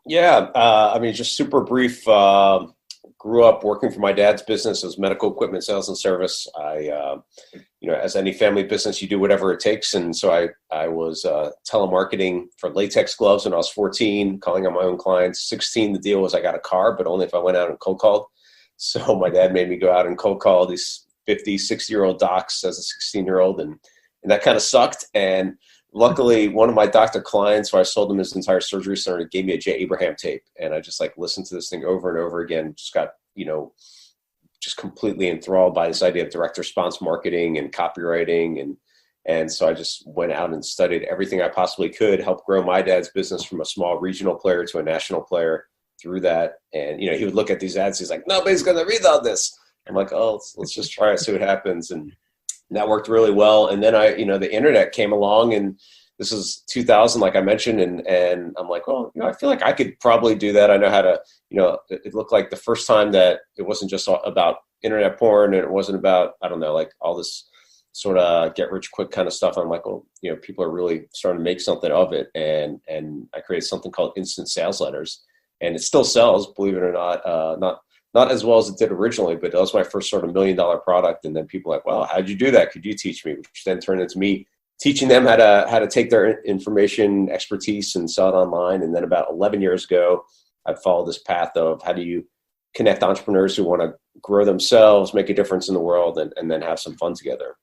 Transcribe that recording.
Yeah, I mean, just super brief. Grew up working for my dad's business as medical equipment sales and service. As any family business, you do whatever it takes. And so I was telemarketing for latex gloves when I was 14, calling on my own clients. 16, the deal was I got a car, but only if I went out and cold called. So my dad made me go out and cold call these 50, 60-year-old docs as a 16-year-old. And that kind of sucked. And luckily, one of my doctor clients, who I sold him his entire surgery center, gave me a Jay Abraham tape. And I just like listened to this thing over and over again. Just got, just completely enthralled by this idea of direct response marketing and copywriting. And so I just went out and studied everything I possibly could, help grow my dad's business from a small regional player to a national player through that. And, he would look at these ads. He's like, nobody's going to read all this. I'm like, oh, let's just try it, see what happens. And that worked really well. And then the internet came along, and this is 2000, like I mentioned. And I'm like, well, I feel like I could probably do that. I know how to, it looked like the first time that it wasn't just about internet porn, and it wasn't about, I don't know, like all this sort of get rich quick kind of stuff. I'm like, well, people are really starting to make something of it. And I created something called instant sales letters, and it still sells, believe it or not. Not as well as it did originally, but that was my first sort of $1 million product. And then people were like, well, how'd you do that? Could you teach me? Which then turned into me teaching them how to take their information expertise and sell it online. And then about 11 years ago, I followed this path of how do you connect entrepreneurs who want to grow themselves, make a difference in the world, and then have some fun together.